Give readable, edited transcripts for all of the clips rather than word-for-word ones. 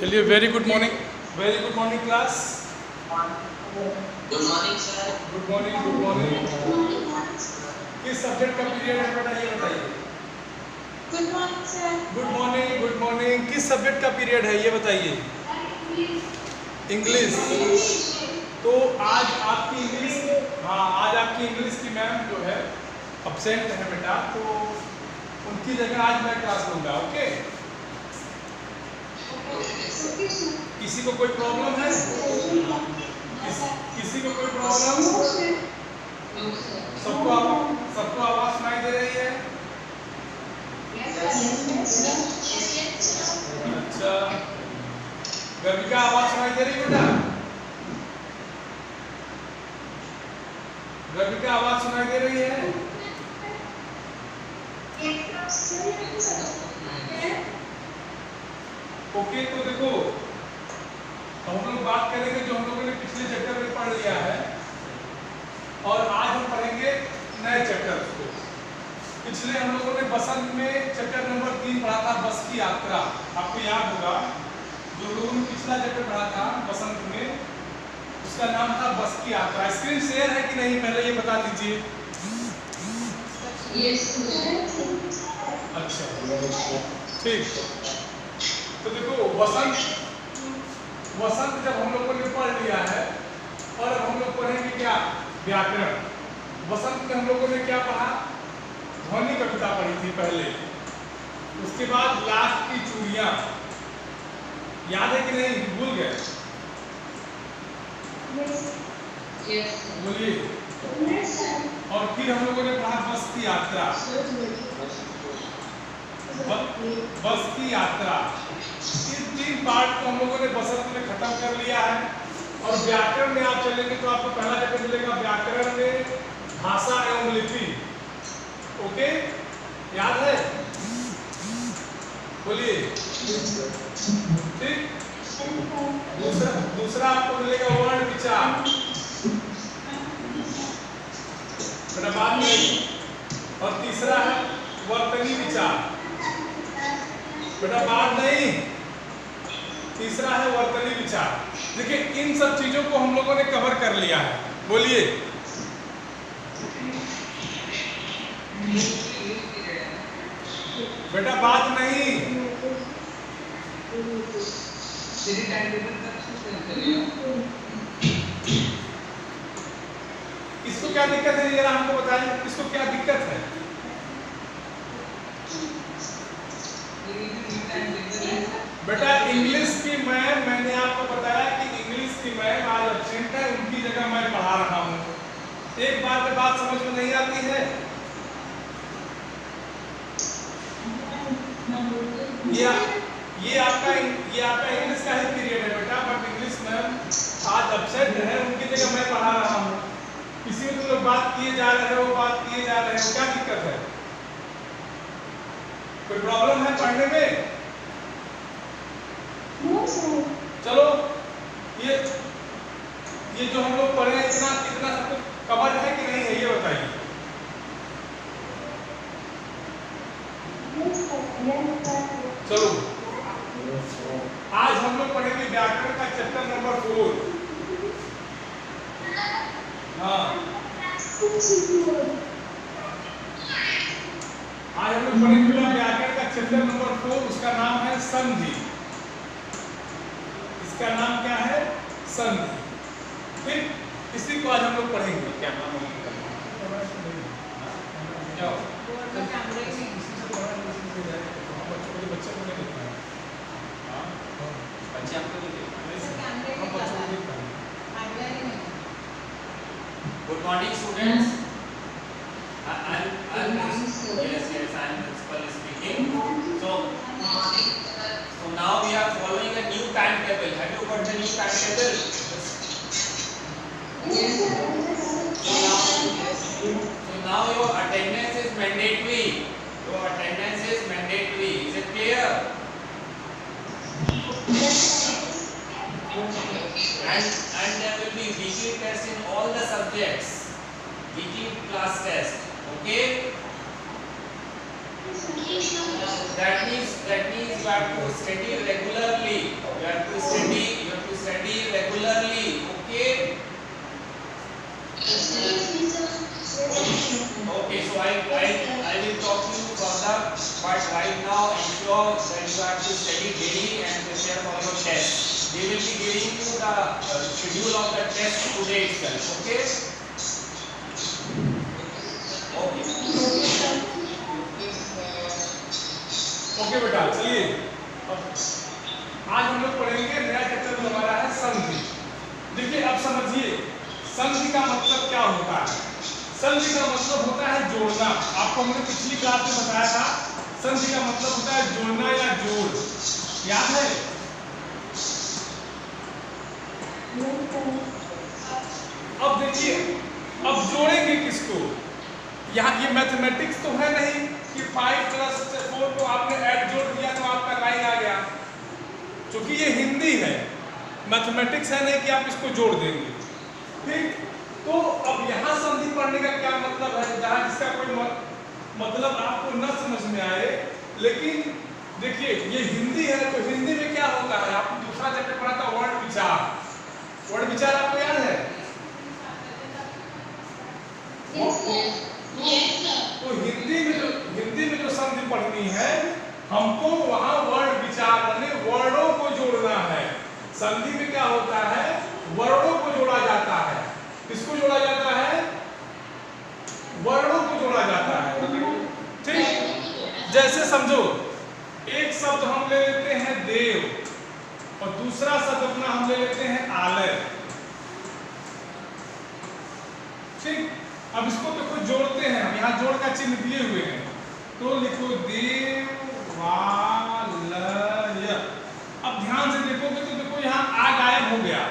चलिए, very good morning class. Good morning sir. Good morning. किस subject का period है बेटा, ये बताइए। Good morning sir. Good morning. किस सब्जेक्ट का पीरियड है ये बताइए। इंग्लिश। तो आज आपकी इंग्लिश की मैम जो है अब्सेंट है बेटा, तो उनकी जगह आज मैं क्लास लूँगा। ओके, किसी को कोई प्रॉब्लम है? किसी को कोई प्रॉब्लम? सबको आवाज सुनाई दे रही है? अच्छा, गर्विका आवाज सुनाई दे रही बेटा? गर्विका आवाज सुनाई दे रही है? ओके, तो देखो, हम लोग बात करेंगे जो हम लोगों ने पिछले चैप्टर में पढ़ लिया है, और आज हम पढ़ेंगे नए चैप्टर को। पिछले हम लोगों ने बसंत में चैप्टर नंबर 3 पढ़ा था, बस की यात्रा। आपको याद होगा, जो लोगों ने पिछला चैप्टर पढ़ा था बसंत में, उसका नाम था बस की यात्रा। स्क्रीन शेयर है कि नहीं, पहले ये बता दीजिए। अच्छा, ठीक। तो देखो, वसंत जब हम लोगों ने पढ़ लिया है, और अब हम लोग पढ़ेंगे क्या? व्याकरण। वसंत में हम लोगों ने क्या पढ़ा? ध्वनि कविता पढ़ी थी पहले, उसके बाद लास्ट की चूड़ियां। याद है कि नहीं, भूल गए? बोलिए। और फिर हम लोगों ने पढ़ा बस की यात्रा। बस की यात्रा। इस 3 पार्ट को हम लोगों ने बसंत में खत्म कर लिया है। और व्याकरण में आप चलेंगे तो आपको पहला चैप्टर मिलेगा व्याकरण में भाषा एवं लिपि। ओके, याद है? बोलिए। ठीक। दूसरा आपको मिलेगा वर्ण विचार, बाद में। और तीसरा है वर्तनी विचार, बेटा बाद नहीं, तीसरा है वर्तनी विचार। देखिए, इन सब चीजों को हम लोगों ने कवर कर लिया है। बोलिए। बेटा बात नहीं, इसको क्या दिक्कत है, जरा हमको बताएं, इसको क्या दिक्कत है? बेटा इंग्लिश की मैम, मैंने आपको बताया कि इंग्लिश की मैम आज एब्सेंट है, उनकी जगह मैं पढ़ा रहा हूँ। एक बार में बात समझ में नहीं आती है? ये आपका इंग्लिश का ही पीरियड है बेटा, बट इंग्लिश मैम आज एब्सेंट है, उनकी जगह मैं पढ़ा रहा हूँ। किसी में तुम लोग बात किए जा रहे हो, क्या दिक्कत है? कोई प्रॉब्लम है पढ़ने में? चलो, ये जो हम लोग पढ़े इतना सब कुछ कवर है कि नहीं है, ये बताइए। चलो, आज हम लोग पढ़ेंगे व्याकरण का चैप्टर नंबर 4। हाँ, आज हम लोग पढ़ेंगे व्याकरण का चैप्टर नंबर 4। उसका नाम है संधि। इसका नाम क्या है? संधि। ठीक, इसी को आज हम लोग पढ़ेंगे। क्या नाम है? Good morning, students. Yes, I am principal speaking. So now we are following a new timetable. Have you got the new timetable? So now your attendance is mandatory. Is it clear? And there will be weekly tests in all the subjects. Weekly class test. Okay? That means you have to study regularly. You have ready and prepare for your test. We will be giving you the schedule of the test today itself. Okay? Okay. Okay बेटा, चलिए आज हम लोग पढ़ेंगे नया chapter जो हमारा है संधि। देखिए अब समझिए संधि का मतलब क्या होता है। संधि का मतलब होता है जोड़ना। आपको हमने पिछली क्लास में बताया था संधि का मतलब होता है जोड़ना या जोड़, याद है? अब देखिए अब जोड़ेंगे किसको। यहाँ ये मैथमेटिक्स तो है नहीं कि 5 + 4 को आपने ऐड जोड़ दिया तो आपका लाइन आ गया, क्योंकि ये हिंदी है, मैथमेटिक्स है नहीं कि आप इसको जोड़ देंगे। ठीक, तो अब यहाँ संधि पढ़ने का क्या मतलब है, जहाँ जिसका कोई मतलब आपको न समझ में आए। लेकिन देखिए ये हिंदी है तो हिंदी में क्या होता है, आपको दूसरा चैप्टर पढ़ा था वर्ड विचार। वर्ड विचार आपको याद है? तो हिंदी में जो संधि पढ़नी है हमको वहां वर्ड विचार यानी वर्डों को जोड़ना है। संधि में क्या होता है, वर्डों को जोड़ा जाता है। किसको जोड़ा जाता है? वर्डों को जोड़ा जाता है। ठीक, जैसे समझो एक शब्द हम ले लेते हैं देव और दूसरा शब्द अपना हम ले लेते हैं आलय। ठीक, अब इसको देखो जोड़ते हैं हम, यहाँ जोड़ का चिन्ह दिए हुए हैं तो लिखो देवालय। अब ध्यान से देखोगे तो देखो यहाँ आ गायब हो गया।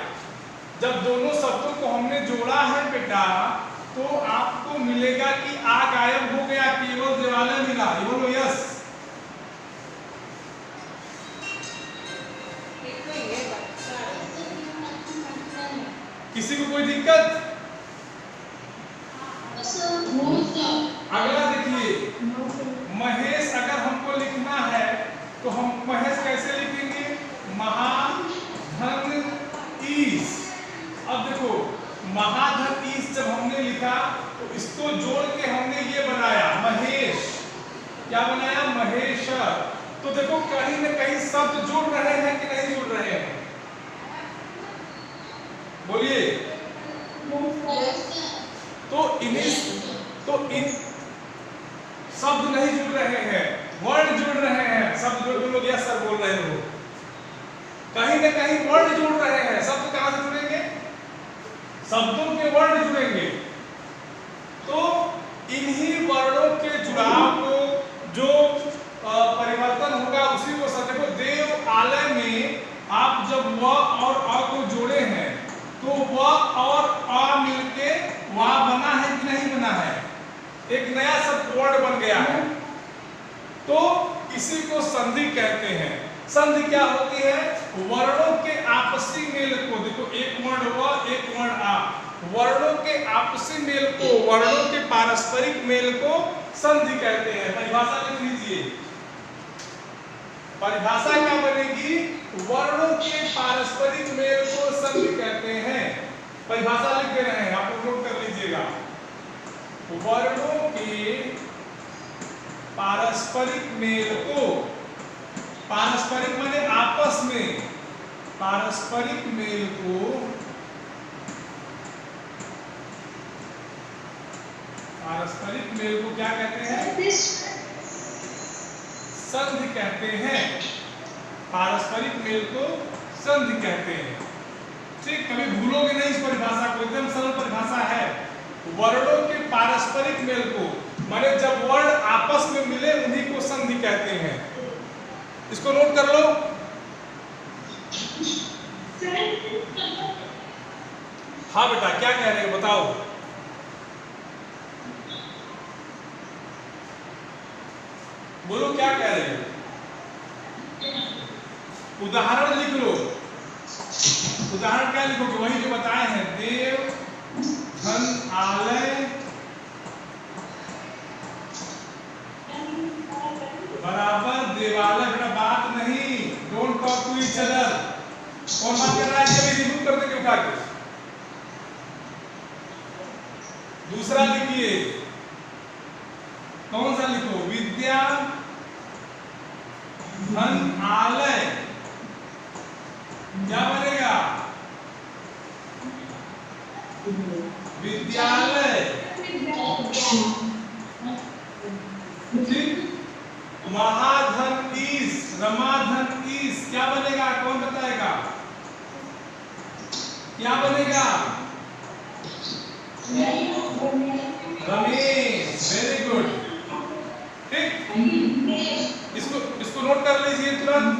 जब दोनों शब्दों को हमने जोड़ा है बेटा तो आपको मिलेगा कि आ गायब हो गया, केवल देवालय मिला। ये बोलो यस। किसी को कोई दिक्कत? अगला देखिए महेश, अगर हमको लिखना है तो हम महेश कैसे लिखेंगे? महाधन ईश। अब देखो महाधन ईश जब हमने लिखा तो इसको जोड़ के हमने ये बनाया महेश। क्या बनाया? महेश। तो देखो कहीं न कहीं शब्द जुड़ रहे हैं कि नहीं जुड़ रहे हैं? बोलिए। तो इन शब्द नहीं जुड़ रहे हैं, वर्ड जुड़ रहे हैं। शब्द जुड़ लोग यस सर बोल रहे हो। कहीं न कहीं वर्ड जुड़ रहे हैं। शब्द कहां से जुड़ेंगे? शब्दों के वर्ड जुड़ेंगे। तो इन्हीं वर्डों के जुड़ाव को जो परिवर्तन होगा उसी को सब देखो। देव आलय में आप जब व और अ को जोड़े हैं तो व और अ मिलके वा बना है कि नहीं बना है? एक नया शब्द वर्ड बन गया है। तो इसी को संधि कहते हैं। संधि क्या होती है? वर्णों के आपसी मेल को, देखो एक वर्ण व एक वर्ण आ, वर्णों के आपसी मेल को, वर्णों के पारस्परिक मेल को संधि कहते हैं। परिभाषा लिख लीजिए। परिभाषा क्या बनेगी? वर्णों के पारस्परिक मेल को संधि कहते हैं। परिभाषा लिख दे रहे हैं, आप लोग नोट कर लीजिएगा। वर्णों के पारस्परिक मेल को, पारस्परिक माने आपस में, पारस्परिक मेल को क्या कहते हैं? संधि कहते हैं। पारस्परिक मेल को संधि कहते हैं। ठीक, कभी भूलोगे नहीं इस परिभाषा को, एकदम सरल परिभाषा है। वर्णों के पारस्परिक मेल को माने जब वर्ण आपस में मिले उन्हीं को संधि कहते हैं। इसको नोट कर लो। हाँ बेटा क्या कह रहे हो बताओ। बोलो क्या कह रहे हो? उदाहरण लिख लो। उदाहरण क्या लिखोगे? वही जो बताए हैं, देव धन आलय बराबर देवालय। बेटा बात नहीं, don't talk to each other. कौन बात कर रहा है? ये भी रिमूव कर देंगे उठा के। दूसरा लिखिए, कौन सा लिखो? विद्या धन आलय क्या बनेगा? विद्यालय। ठीक। महाधन ईश, रमाधन ईश क्या बनेगा? कौन बताएगा? क्या बनेगा? रमेश। Very good. ठीक, इसको नोट कर लीजिए तुरंत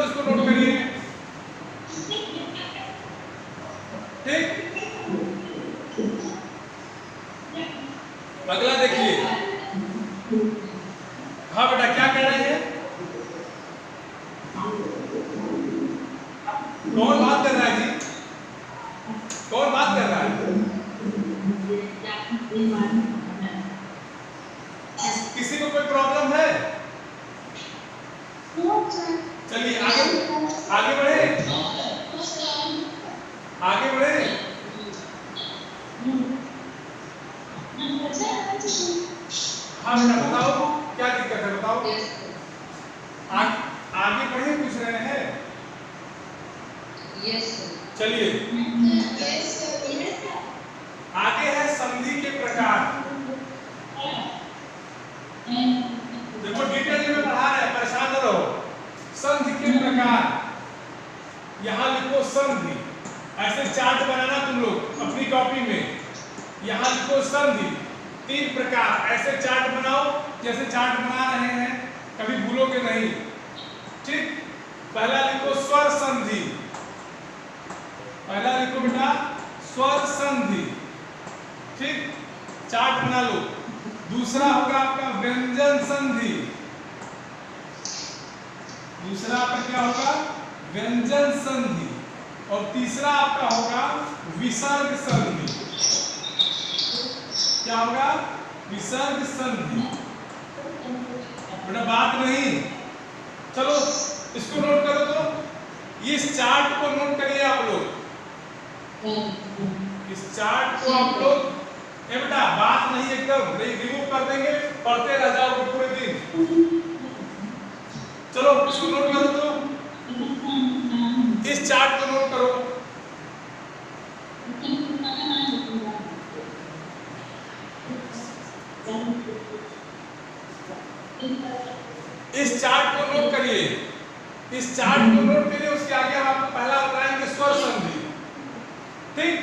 इसको नोट करिए। ठीक, अगला देखिए। हाँ बेटा क्या कह रहे हैं? कौन बात कर रहा है जी? कौन बात कर रहा है? किसी को कोई प्रॉब्लम है? चलिए आगे बढ़े। आगे बढ़े। हाँ बेटा बताओ क्या दिक्कत है, बताओ। आगे बढ़े, पूछ रहे हैं। चलिए आगे है संधि के प्रकार। देखो डिटेल में पढ़ा रहे हैं, परेशान न रहो। संधि के प्रकार यहाँ लिखो संधि। ऐसे चार्ट बनाना तुम लोग अपनी कॉपी में। यहाँ लिखो संधि 3 प्रकार। ऐसे चार्ट बनाओ जैसे चार्ट बना रहे हैं, कभी भूलोगे नहीं। ठीक, पहला लिखो स्वर संधि। पहला लिखो बेटा स्वर संधि। ठीक, चार्ट बना लो। दूसरा होगा आपका व्यंजन संधि। दूसरा आपका क्या होगा? व्यंजन संधि। और तीसरा आपका होगा विसर्ग संधि। क्या होगा? विसर्ग संधि। बेटा बात नहीं, चलो इसको नोट करो। तो इस चार्ट को नोट करिए आप लोग। इस चार्ट को आप लोग बेटा बात नहीं, एकदम रिमूव कर देंगे, पढ़ते रह जाओगे पूरे दिन। चलो इसको नोट करो। तो इस चार्ट को नोट करो। इस चार्ट को नोट करिए। इस चार्ट को नोट करिए। उसके आगे हम आपको पहला बताएंगे स्वर संधि। ठीक,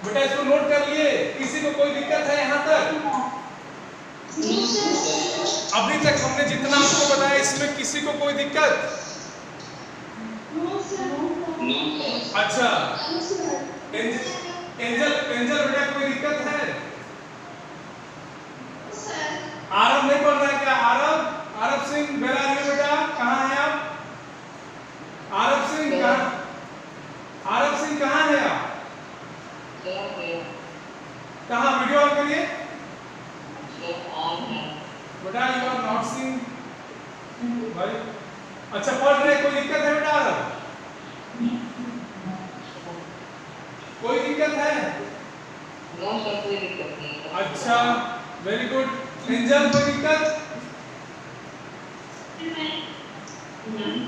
बेटा इसको नोट कर लिए। किसी को कोई दिक्कत है यहाँ तक? अभी तक हमने जितना आपको बताया इसमें किसी को कोई दिक्कत? अच्छा, एंजल बेटा कोई दिक्कत है? आरब नहीं पढ़ रहा है क्या? आरब सिंह बेटा कहाँ है आप? आरब सिंह कहाँ है आप? कहाँ? वीडियो ऑन करिए बेटा। यू आर नॉट सीइंग भाई। अच्छा पढ़ रहे, कोई दिक्कत है बेटा? आरब कोई दिक्कत है? कोई दिक्कत नहीं। अच्छा वेरी गुड। एंजल कोई दिक्कत?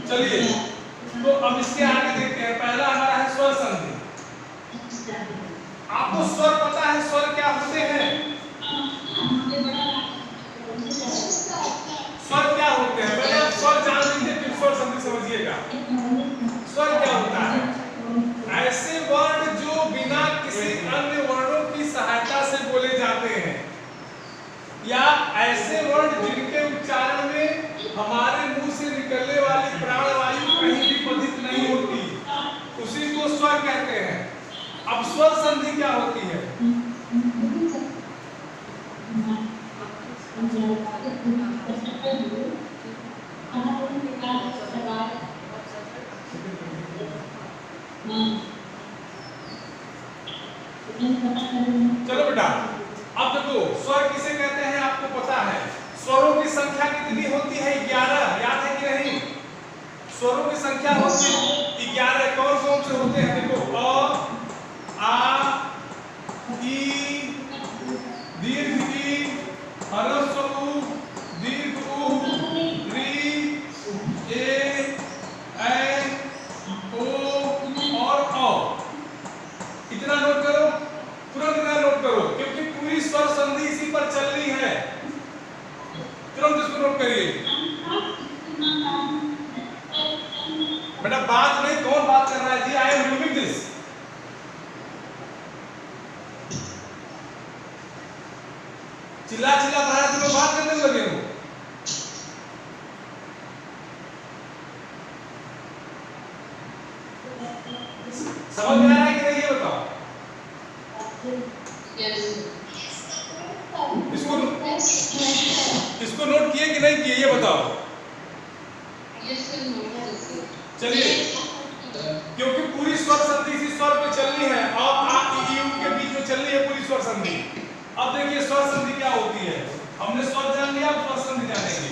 चलिए तो अब इसके आगे देखते हैं। पहला हमारा है स्वर संधि। आपको स्वर पता है? स्वर क्या होते हैं? स्वर क्या होते हैं? पहले आप स्वर जान लीजिए फिर स्वर संधि समझिएगा। स्वर क्या होता है? ऐसे वर्ण जो बिना किसी अन्य वर्णों की सहायता से बोले जाते हैं, या ऐसे वर्ण जिनके उच्चारण में हमारे मुंह से निकलने वाली प्राणवायु कहीं भी पतित नहीं होती, उसी को स्वर कहते हैं। अब स्वर संधि क्या होती है? चलो बेटा अब देखो स्वर किसे कहते हैं आपको पता है। स्वरों की संख्या कितनी होती है? 11। याद है कि नहीं? स्वरों की संख्या होती है 11। कौन कौन से होते हैं? देखो अ, आ, ई, दीर्घ, ह्रस्व उ, दीर्घ उ, री, ए, ऐ, ओ और औ। इतना नोट करो, तुरंत इतना नोट करो, क्योंकि पूरी स्वर संधि इसी पर चल रही है। तुरंत इसको नोट करिए। बेटा बात नहीं, कौन बात कर रहा है जी? I am removing this. चिल्ला चिल्ला रहा है, तुम बात करने लगे हो। समझ में आ रहा है कि नहीं, ये बताओ। इसको नोट किए कि नहीं किए, ये बताओ। चलिए, क्योंकि पूरी स्वर संधि इसी स्वर पे चलनी है और आ ई यू के बीच में चलनी है पूरी स्वर संधि। अब देखिए स्वर संधि क्या होती है। हमने स्वर जान लिया, अब स्वर संधि जानेंगे।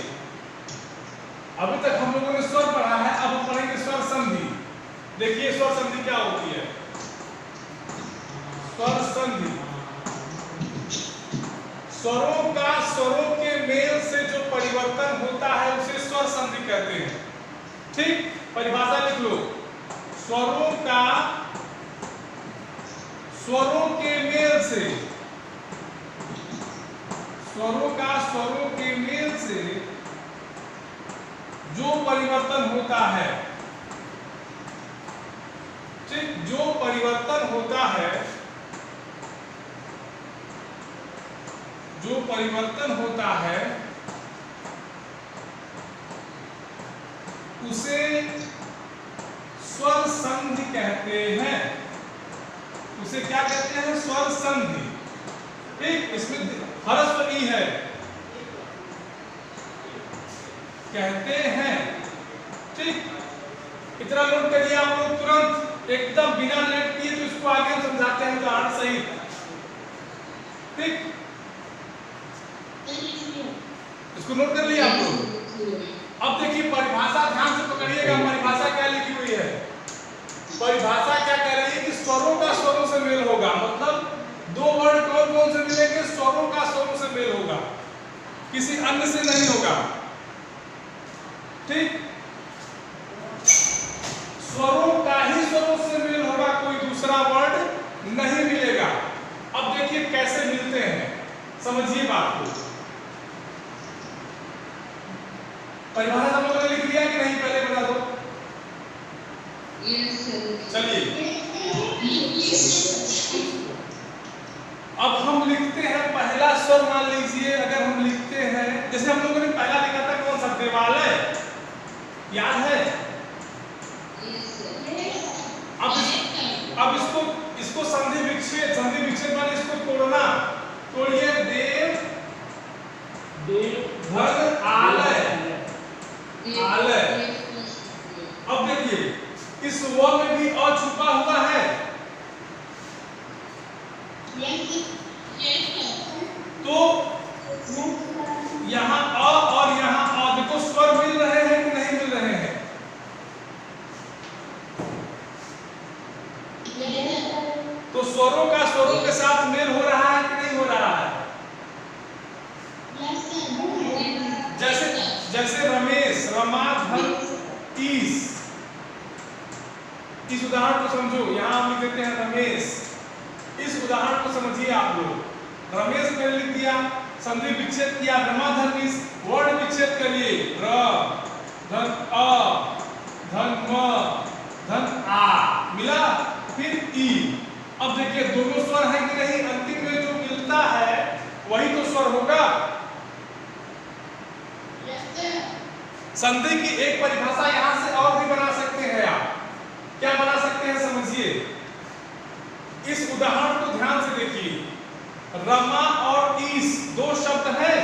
अभी तक हम लोगों ने स्वर पढ़ा है, अब हम पढ़ेंगे स्वर संधि। देखिए स्वर संधि क्या होती है। स्वर संधि स्वरों का स्वरों के मेल से जो परिवर्तन होता है उसे स्वर संधि कहते हैं। ठीक, परिभाषा लिख लो। स्वरों का स्वरों के मेल से, स्वरों का स्वरों के मेल से जो परिवर्तन होता है, ठीक, जो परिवर्तन होता है, जो परिवर्तन होता है उसे स्वर संधि कहते हैं। उसे क्या कहते हैं? स्वर संधि। ठीक, इसमें ह्रस्व ई है, कहते हैं। ठीक, इतना नोट करिए आप लोग तुरंत, एकदम बिना लेट किए। तो इसको आगे हम समझाते हैं उदाहरण सहित। ठीक, इसको नोट कर लिया आप लोग। अब देखिए परिभाषा ध्यान से पकड़िएगा। परिभाषा क्या लिखी हुई है? परिभाषा क्या कह रही है कि स्वरों का स्वरों से मेल होगा। मतलब दो वर्ड कौन कौन से मिलेंगे? स्वरों का स्वरों से मेल होगा, किसी अन्य से नहीं होगा। ठीक, स्वरों का ही स्वरों से मेल होगा, कोई दूसरा वर्ड नहीं मिलेगा। अब देखिए कैसे मिलते हैं, समझिए बात को। परिभाषा सब लोगों ने लिख लिया कि नहीं? पहले बता दो। चलिए अब हम लिखते हैं पहला स्वर। मान लीजिए अगर हम लिखते हैं, जैसे हम लोगों ने पहला लिखा था कौन सा? देवालय, याद है? अब इसको संधि विच्छेद, संधि विच्छेद माने इसको तोड़ना। तोड़िए, देव धन आलय, आलय। अब देखिए इस व में भी अ छुपा हुआ है। तो यहाँ अ और यहाँ अ, देखो स्वर मिल रहे हैं कि नहीं मिल रहे हैं? तो स्वरों का स्वरों के साथ मेल हो रहा है कि नहीं हो रहा है? जैसे जैसे रमेश, रमा, धन, तीस। इस उदाहरण को समझो। यहाँ हम लिख देते हैं रमेश। इस उदाहरण को समझिए आप लोग। रमेश ने लिख दिया, संधि विच्छेद किया, रमा धन इस, वर्ण विच्छेद करिए, र धन अ धन म धन आ, मिला, फिर ई। अब देखिए दोनों स्वर हैं कि नहीं? अंतिम में जो मिलता है वही तो स्वर होगा। संधि की एक परिभाषा यहां से और भी बना सकते हैं आप। क्या बना सकते हैं समझिए। इस उदाहरण को ध्यान से देखिए। रमा और ईस दो शब्द हैं।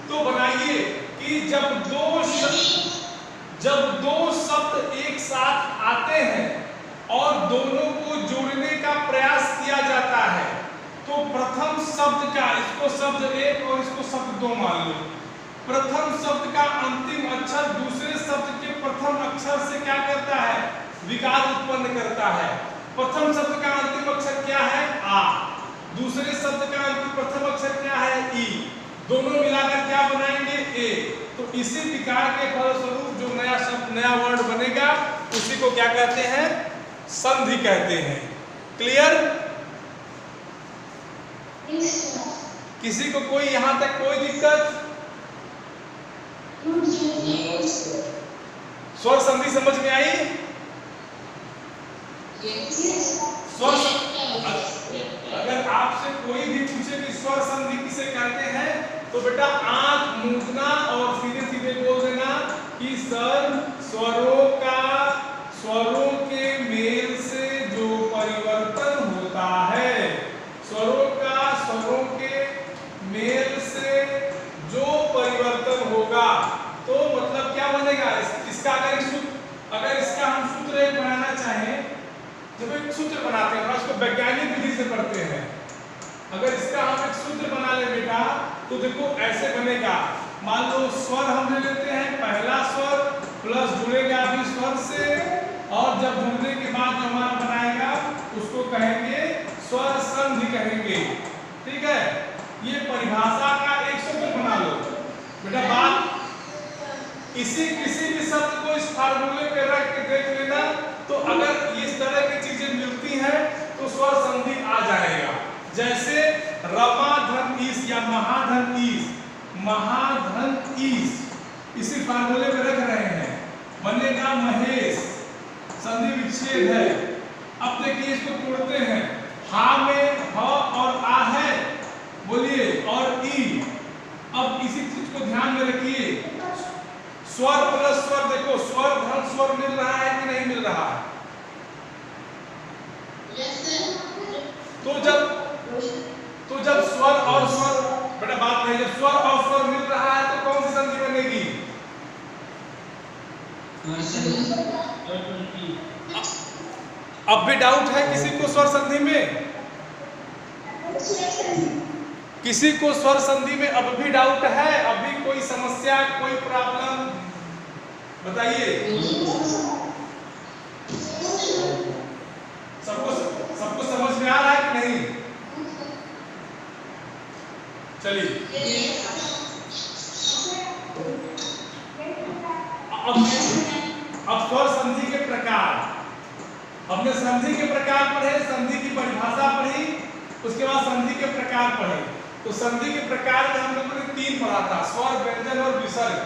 तो बनाइए कि जब दो शब्द एक साथ आते हैं और दोनों को जोड़ने का प्रयास किया जाता है, तो प्रथम शब्द का, इसको शब्द एक और इसको शब्द दो मान लो। प्रथम शब्द का अंतिम अक्षर दूसरे शब्द के प्रथम अक्षर से क्या करता है? विकार उत्पन्न करता है। प्रथम शब्द का अंतिम अक्षर क्या है? आ। दूसरे शब्द का प्रथम अक्षर क्या है? ई। दोनों मिलाकर क्या बनाएंगे? ए। तो इसी विकार के फलस्वरूप जो नया शब्द, नया वर्ड बनेगा उसी को क्या कहते हैं? संधि कहते हैं। क्लियर? किसी को कोई यहां तक कोई दिक्कत? स्वर संधि समझ में आई? स्वर अगर आपसे कोई भी पूछे कि स्वर संधि किसे कहते हैं तो बेटा आंख मूंदना और सीधे सीधे बोल देना कि सर स्वरों के मेल से जो परिवर्तन होता है, स्वरों के मेल से जो परिवर्तन होगा तो मतलब क्या बनेगा? इसका अगर इसका हम सूत्र एक बनाना चाहें, जब एक सूत्र बनाते हैं उसको वैज्ञानिक विधि से पढ़ते हैं, अगर इसका हम एक सूत्र बना ले बेटा तो देखो ऐसे बनेगा। मान लो स्वर हम ले लेते हैं, पहला स्वर प्लस जुड़ेगा भी स्वर से, और जब जुड़ने के बाद जो हमारा बनाएगा उसको कहेंगे स्वर संधि कहेंगे। ठीक है, ये परिभाषा का एक सूत्र बना लो बेटा। बात किसी भी शब्द को इस फार्मूले पे रख के देख लेना, तो अगर इस तरह की चीजें मिलती हैं तो स्वर संधि आ जाएगा। जैसे रमाधन ईस या महाधन ईस, इसी फार्मूले पे रख रहे हैं, बनेगा महेश, संधि विच्छेद है। अब देखिए इसको तोड़ते हैं, हा में ह और आ है, बोलिए, और ई। अब इसी चीज को ध्यान में रखिए, स्वर प्लस स्वर, देखो स्वर धन स्वर मिल रहा है कि नहीं मिल रहा है? तो जब स्वर और स्वर, बेटा बात नहीं, जब स्वर और स्वर मिल रहा है तो कौन सी संधि बनेगी? अब भी डाउट है किसी को स्वर संधि में? किसी को स्वर संधि में अब भी डाउट है? अभी कोई समस्या, कोई प्रॉब्लम बताइए। सबको समझ में आ रहा है कि नहीं? चलिए अब स्वर संधि के प्रकार, हमने संधि के प्रकार पढ़े, संधि की परिभाषा पढ़ी, उसके बाद संधि के प्रकार पढ़े। तो संधि के प्रकार में हम लोगों ने 3 पढ़ा था, स्वर, व्यंजन और विसर्ग।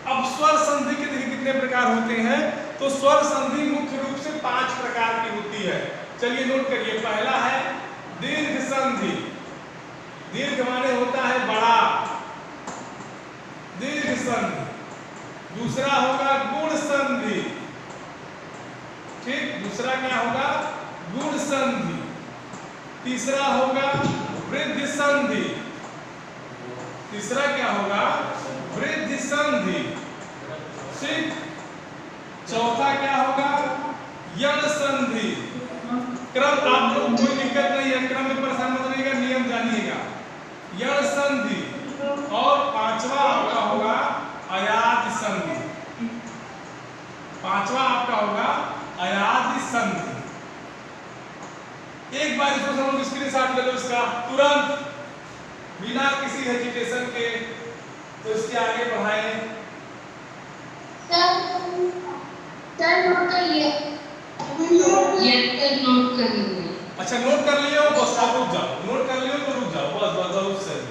अब स्वर संधि के देखिए कितने प्रकार होते हैं। तो स्वर संधि मुख्य रूप से 5 प्रकार की होती है। चलिए नोट करिए। पहला है दीर्घ संधि, दीर्घ माने होता है बड़ा, दीर्घ संधि। दूसरा होगा गुण संधि, ठीक, दूसरा क्या होगा? गुण संधि। तीसरा होगा वृद्धि संधि, तीसरा क्या होगा? वृद्धि संधि, ठीक। चौथा क्या होगा? यण संधि। क्रम आप लोग कोई दिक्कत नहीं है, क्रम में परेशान मत रहिएगा, नियम जानिएगा। यण संधि। और पांचवा आपका होगा अयाधि संधि, पांचवा आपका होगा अयाधि संधि। एक बार इसको सब लोग स्क्रीनशॉट ले लो इसका तुरंत, बिना किसी हेजिटेशन के, तो इसके आगे बढ़ाएं। सर नोट कर लिया? नोट कर लिया। अच्छा नोट कर लिए हो, बस आप रुक जाओ। नोट कर लियो तो रुक जाओ, बस बस बहुत सही।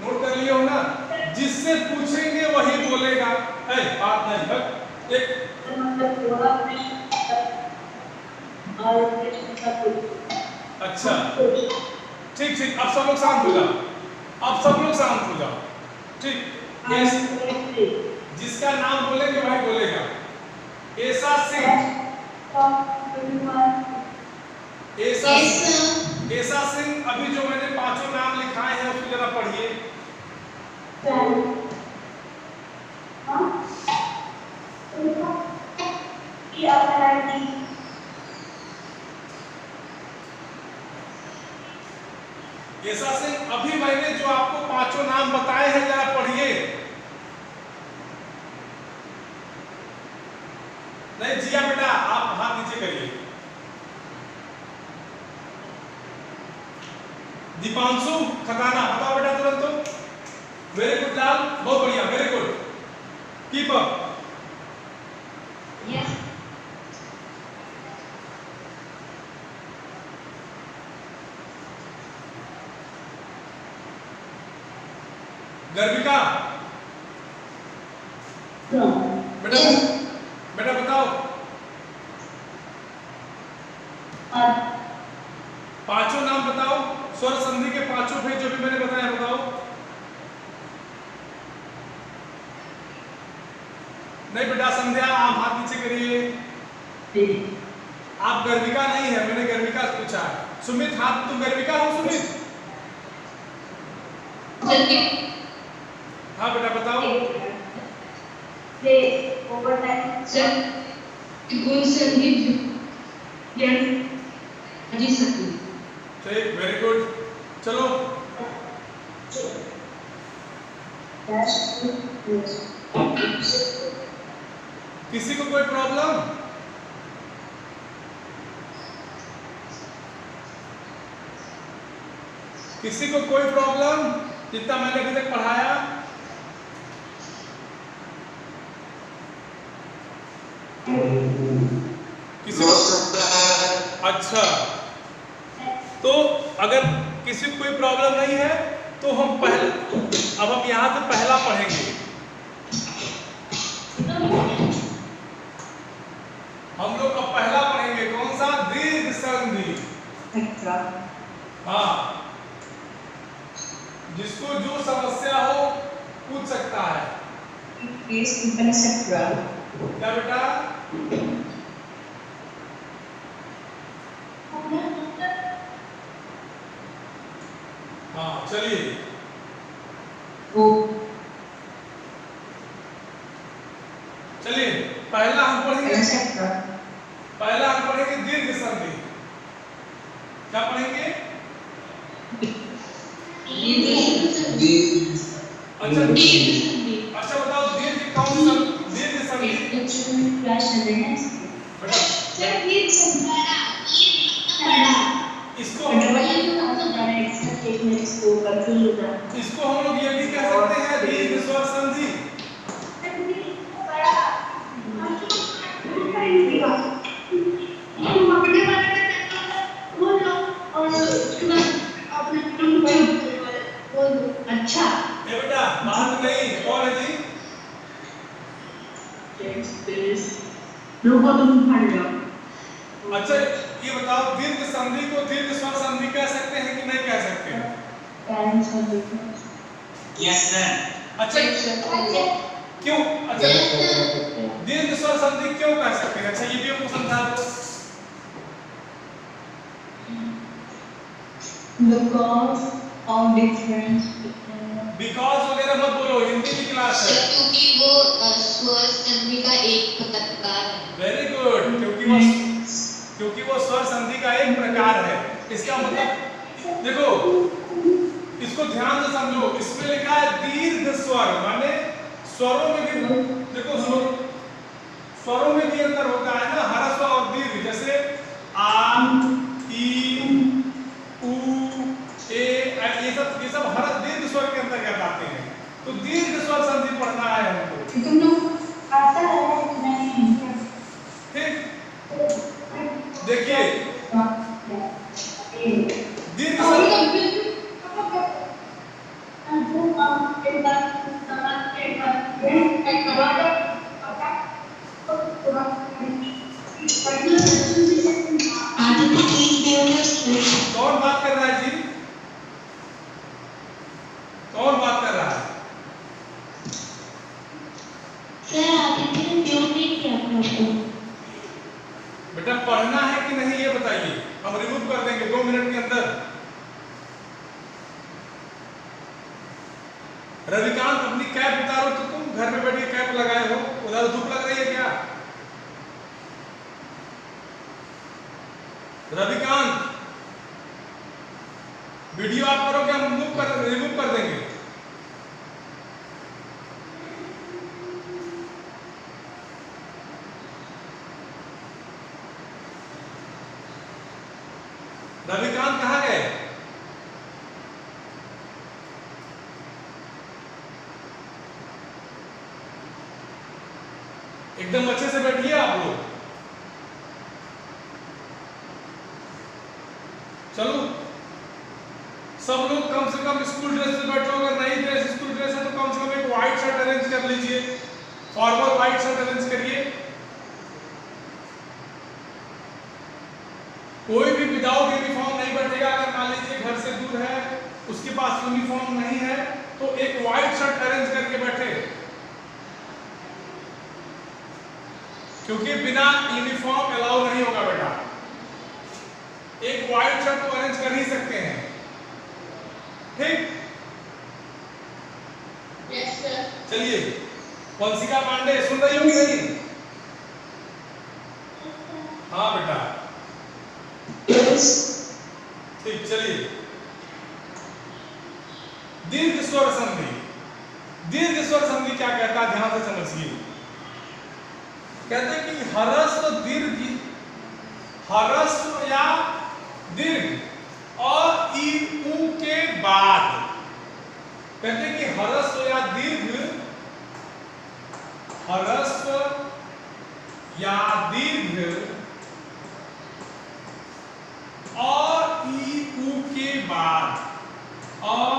नोट कर लिए हो ना? जिससे पूछेंगे वही बोलेगा, है बात नहीं बस एक। अच्छा ठीक ठीक, अब सब लोग शांत हो जाओ, अब सब लोग शांत हो जाओ, ठीक। जिसका नाम बोलेंगे वही बोलेगा। ऐसा सिंह, ऐसा सिंह। अभी जो मैंने 5 नाम लिखाए हैं उसको जरा पढ़िए। ऐसा सिंह, अभी मैंने जो आपको 5 नाम बताए हैं जरा पढ़िए। नहीं जिया बेटा, आप हाथ नीचे करिए। दीपांशु खताना, बताओ बेटा तुरंत। तो वेरी गुड लाल, बहुत बढ़िया, very good, keep up. Yes. गर्विका No. बेटा, बेटा बताओ पांचों नाम बताओ, स्वर संधि के पांचों भेद जो भी मैंने बताया बताओ। नहीं बेटा संध्या, आप हाथ नीचे करिए। आप गर्विका नहीं है, मैंने गर्विका से पूछा। सुमित हाथ, तुम गर्विका हो सुमित? हाँ बेटा बताओ। ठीक, वेरी गुड, चलो। किसी को कोई प्रॉब्लम? किसी को कोई प्रॉब्लम जितना मैंने अभी तक पढ़ाया? किसी को? अच्छा, तो अगर किसी को कोई प्रॉब्लम नहीं है तो हम अब हम यहाँ से पहला पढ़ेंगे। हम लोग अब पहला पढ़ेंगे, कौन सा? दीर्घ संधि। हाँ, जिसको जो समस्या हो पूछ सकता है। क्या बेटा? हाँ चलिए, चलिए पहला हम पढ़ेंगे दीर्घ संधि। क्या पढ़ेंगे? अच्छा बताओ, दीर्घ कौन सा? दीर्घ संधि इसको हम लोग ये भी कह सकते हैं दीर्घ स्वर संधि। अच्छा बेटा बात नहीं, कौन है जी? अच्छा ये बताओ, दीर्घ संधि को दीर्घ स्वर संधि कह सकते हैं कि नहीं कह सकते? Yes sir. अच्छा क्यों? अच्छा दीर्घ स्वर संधि क्यों कह सकते हैं? अच्छा ये भी हमको समझा दो। बिकॉज वगैरह मत बोलो, हिंदी की क्लास है। क्योंकि वो स्वर संधि का एक प्रकार है। वेरी गुड, क्योंकि वो स्वर संधि का एक प्रकार है। इसका मतलब देखो, इसको ध्यान से समझो, इसमें लिखा है दीर्घ स्वर, माने स्वरों में भी देखो, स्वरों में भी अंतर होता है ना, ह्रस्व और दीर्घ। जैसे आ, ई, उ, ए, ये सब हर दीर्घ स्वर के अंतर्गत आते हैं। तो दीर्घ स्वर संधि पढ़ना है हमको। ठीक, देखिए दीर्घ कौन बात कर रहा है जी? कौन बात कर रहा है? बेटा पढ़ना है कि नहीं ये बताइए, हम रिमूव कर देंगे 2 मिनट के अंदर। रविकांत अपनी कैप उतारो, तो तुम घर में बैठ के कैप लगाए हो, उधर धूप लग रही है क्या? रविकांत वीडियो आप करोगे, हम रिमूव कर देंगे। रविकांत कहाँ गए? एकदम अच्छे से बैठिए आप लोग। चलो सब लोग कम से कम स्कूल ड्रेस में बैठो, अगर नहीं ड्रेस स्कूल ड्रेस है तो कम से कम एक व्हाइट शर्ट अरेंज कर लीजिए, फॉर्मल व्हाइट शर्ट अरेंज करिए। कोई भी विदाउट यूनिफॉर्म नहीं बैठेगा। अगर मान लीजिए घर से दूर है, उसके पास यूनिफॉर्म नहीं है, तो एक व्हाइट शर्ट अरेंज करके बैठे, क्योंकि बिना यूनिफॉर्म अलाउ नहीं होगा बेटा। एक व्हाइट शर्ट तो अरेंज कर ही सकते हैं, ठीक? Yes, sir. चलिए, वंशिका पांडे सुन रही हो कि नहीं? हाँ बेटा, Yes. ठीक। चलिए, दीर्घ स्वर संधि। दीर्घ स्वर संधि क्या कहता है, ध्यान से समझिए। कहते हैं कि ह्रस्व दीर्घ, ह्रस्व या दीर्घ और ई ऊ के बाद, कहते हैं कि ह्रस्व या दीर्घ, ह्रस्व या दीर्घ और ई ऊ के बाद, और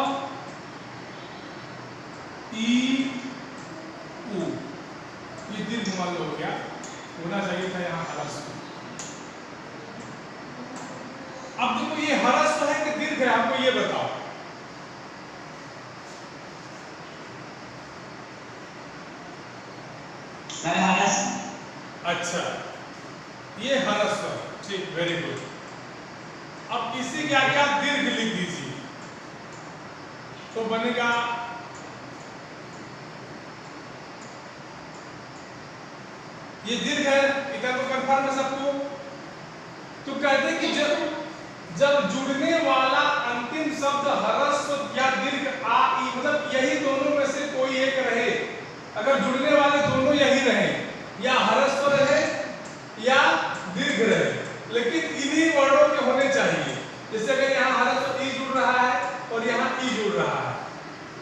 ई ऊ, ये दीर्घ मान लो हो गया, होना चाहिए था यहाँ ह्रस्व। अब देखो ये ह्रस्व है कि दीर्घ है, आपको ये बताओ। अच्छा, ये ह्रस्व, ठीक, वेरी गुड। अब इसी के आगे आप दीर्घ लिख दीजिए, तो बनेगा ये दीर्घ है, इतना तो कंफर्म है सबको। तो कहते हैं कि जब जुड़ने वाला अंतिम शब्द ह्रस्व या दीर्घ आ ई, मतलब यही दोनों में से कोई एक रहे, अगर जुड़ने वाले दोनों यही रहे, या ह्रस्व रहे या दीर्घ रहे, लेकिन इन्हीं वर्णों के होने चाहिए। जैसे अगर यहाँ ह्रस्व ई जुड़ रहा है और यहाँ ई जुड़ रहा है,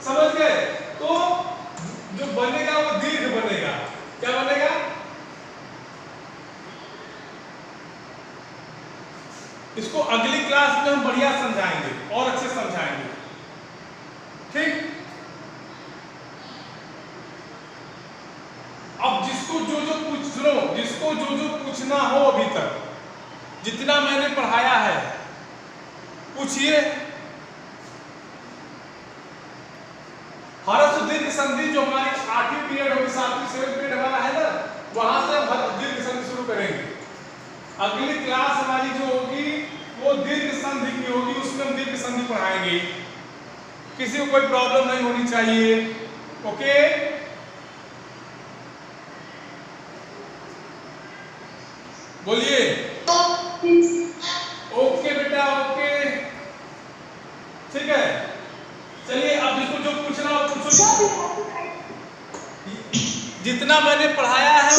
समझ गए? तो जो बनेगा वो दीर्घ बनेगा। क्या बनेगा? इसको अगली क्लास में हम बढ़िया समझाएंगे और अच्छे समझाएंगे, ठीक? अब जिसको जो पूछ लो, जिसको जो पूछना हो अभी तक, जितना मैंने पढ़ाया है पूछिए। ह्रस्व दीर्घ संधि जो हमारी 8वीं पीरियड होगी, 7वीं 7वीं पीरियड हमारा है ना, वहां से हम दीर्घ संधि शुरू करेंगे। अगली क्लास हमारी जो होगी वो दीर्घ संधि की होगी, उसमें हम दीर्घ संधि पढ़ाएंगे। किसी को कोई प्रॉब्लम नहीं होनी चाहिए, ओके? बोलिए ओके बेटा, ओके, ठीक है। चलिए, अब जिसको जो पूछना हो पूछो। जितना मैंने पढ़ाया है